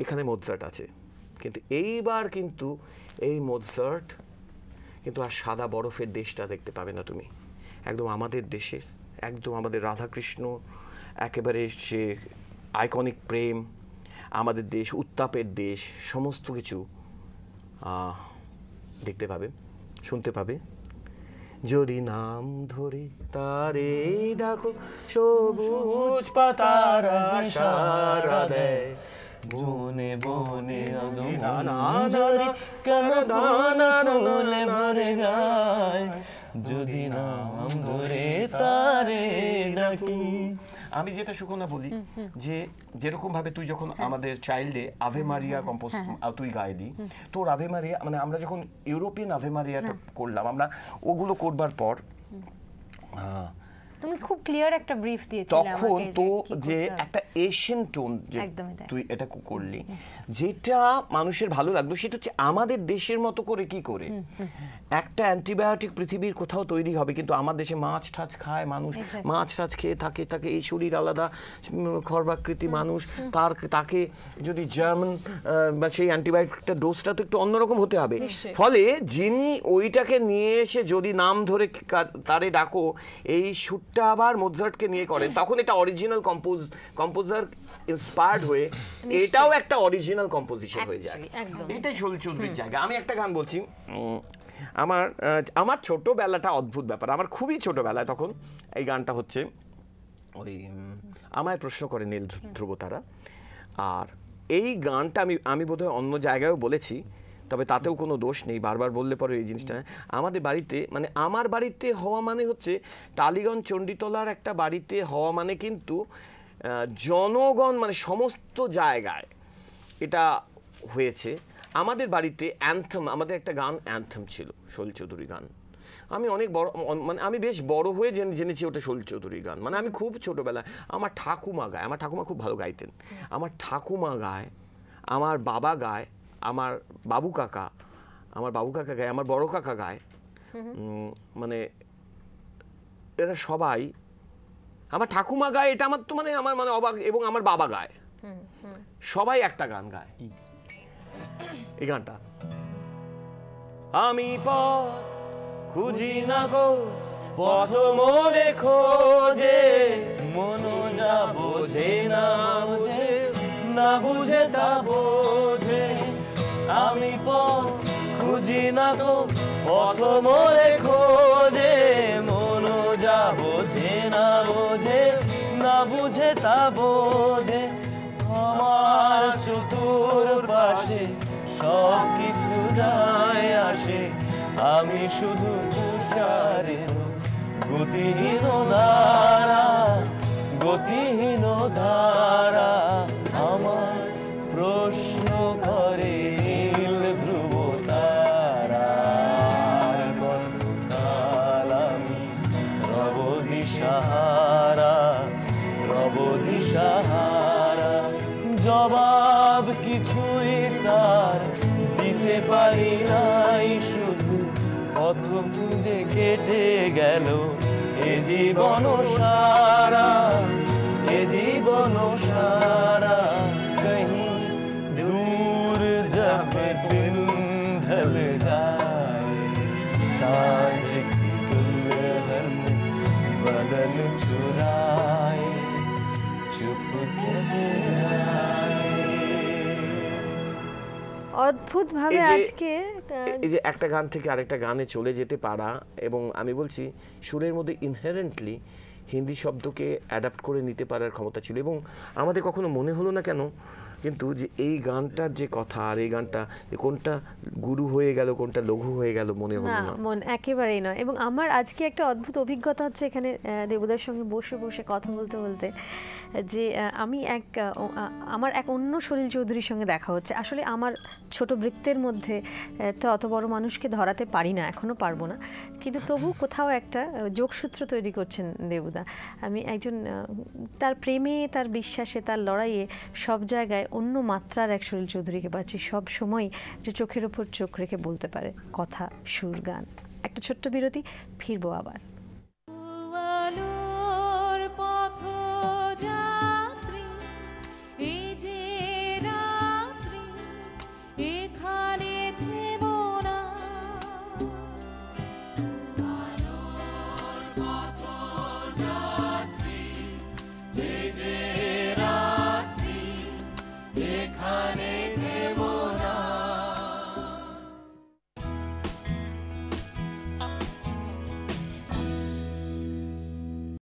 এখানে মোৎসার্ট আছে, কিন্তু এইবার কিন্তু এই মোৎসার্ট কিন্তু আর সাদা বরফের দেশটা দেখতে পাবে না তুমি, একদম আমাদের দেশের, একদম আমাদের রাধাকৃষ্ণ, একেবারে সে আইকনিক প্রেম, আমাদের দেশ, উত্তাপের দেশ, সমস্ত কিছু দেখতে পাবে, শুনতে পাবে। যদি নাম ধরে তারে ডাকো, সবুজ পাতারা সারা দেয়, বনে বনে ঝরে কেন দানা নলে ভরে যায়, যদি নাম ধরে তারে ডাকি। আমি যেটা সুকন্যা বলি যে যেরকম ভাবে তুই যখন আমাদের চাইল্ডে আভে মারিয়া কম্পোজ তুই গাইলি, তোর আভে মারিয়া মানে আমরা যখন ইউরোপিয়ান আভে মারিয়াটা করলাম, আমরা ওগুলো করবার পর তুমি খুব ক্লিয়ার একটা ব্রিফ দিয়েছিলে তখন তো যে একটা এশিয়ান টোন যে তুই এটা করলি, যেটা মানুষের ভালো লাগলো, সেটা হচ্ছে আমাদের দেশের মতো করে কি করে একটা অ্যান্টিবায়োটিক পৃথিবীর কোথাও তৈরি হবে, কিন্তু আমার দেশে মাছ ঠাছ খায় মানুষ, মাছ ঠাছ খেয়ে থাকে এই শরীর আলাদা খর্বাকৃতি মানুষ, তাকে যদি জার্মান বা সেই অ্যান্টিবায়োটিকটা ডোজটা তো একটু অন্যরকম হতে হবে। ফলে যিনি ওইটাকে নিয়ে এসে যদি নাম ধরে তারে ডাকো এই শুটটা আবার মোৎসার্টকে নিয়ে করেন, তখন এটা অরিজিনাল কম্পোজার ইন্সপায়ার্ড হয়ে এটাও একটা অরিজিনাল কম্পোজিশন হয়ে যায়। এটাই সলিল চৌধুরীর জায়গা। আমি একটা গান বলছি, আমার ছোটবেলাটা অদ্ভুত ব্যাপার, আমার খুবই ছোটবেলায় তখন এই গানটা হচ্ছে ওই আমায় প্রশ্ন করে নীল ধ্রুব তারা, আর এই গানটা আমি বোধহয় অন্য জায়গায়ও বলেছি, তবে তাতেও কোনো দোষ নেই, বারবার বললে পরে এই জিনিসটা। আমাদের বাড়িতে মানে আমার বাড়িতে হওয়া মানে হচ্ছে টালিগঞ্জ চণ্ডীতলার একটা বাড়িতে হওয়া মানে কিন্তু জনগণ মানে সমস্ত জায়গায় এটা হয়েছে। আমাদের বাড়িতে অ্যান্থম, আমাদের একটা গান অ্যান্থম ছিল, সলিল চৌধুরী গান। আমি অনেক বড় মানে আমি বেশ বড় হয়ে জেনেছি ওটা সলিল চৌধুরী গান। মানে আমি খুব ছোটোবেলায় আমার ঠাকুমা গায়, আমার ঠাকুমা খুব ভালো গাইতেন, আমার ঠাকুমা গায়, আমার বাবা গায়, আমার বাবু কাকা গায়, আমার বড় কাকা গায়, মানে এরা সবাই, আমার ঠাকুমা গায়, এটা আমার তো মানে আমার মানে অবাক, এবং আমার বাবা গায়, সবাই একটা গান গায়, এই গানটা আমি পথ খুঁজি না গো পথ মোরে খোঁজে, মন যা বোঝে না বুঝে, না বুঝে তা বোঝে, আমি পথ খুঁজি না গো পথ মোরে খোঁজে, মন যা বোঝে না বোঝে, না বুঝে তা বোঝে, আমার চতুর পাশে সব কিছু যায় আসে, আমি শুধু তুষারের গতিহীন ধারা, গতিহীন ধারা, আমার প্রশ্ন করে নীল ধ্রুব তারা, কতকাল আমি রব দিশাহারা, রব দিশাহারা, জবাব কিছুই তার দিতে পারি নাই, শুধু পথ খুঁজে কেটে গেল এ জীবন সারা, এ জীবন সারা, কहीं दूर जब दिन ढल जाए, साँझ की दुल्हन बदन चुराए, चुपके से आए। অদ্ভুত ভাবে আজকে এই যে একটা গান থেকে আরেকটা গানে চলে যেতে পারা, এবং আমি বলছি সুরের মধ্যে ইনহেরেন্টলি হিন্দি শব্দকে অ্যাডাপ্ট করে নিতে পারার ক্ষমতা ছিল, এবং আমাদের কখনো মনে হলো না কেন কিন্তু যে এই গানটার যে কথা আর এই গানটা কোনটা গুরু হয়ে গেল কোনটা লঘু হয়ে গেল মনে হলো না। মন একেবারেই নয়। এবং আমার আজকে একটা অদ্ভুত অভিজ্ঞতা হচ্ছে এখানে দেবুদার সঙ্গে বসে বসে কথা বলতে বলতে, যে আমি আমার এক অন্য সলিল চৌধুরীর সঙ্গে দেখা হচ্ছে। আসলে আমার ছোট বৃত্তের মধ্যে তো অত বড় মানুষকে ধরাতে পারি না, এখনও পারবো না, কিন্তু তবু কোথাও একটা যোগসূত্র তৈরি করছেন দেবুদা। আমি একজন তার প্রেমে, তার বিশ্বাসে, তার লড়াইয়ে সব জায়গায় অন্য মাত্রার এক সলিল চৌধুরীকে পাচ্ছি, সব সময় যে চোখের ওপর চোখ রেখে বলতে পারে কথা, সুর, গান। একটা ছোট্ট বিরতি, ফিরবো আবার।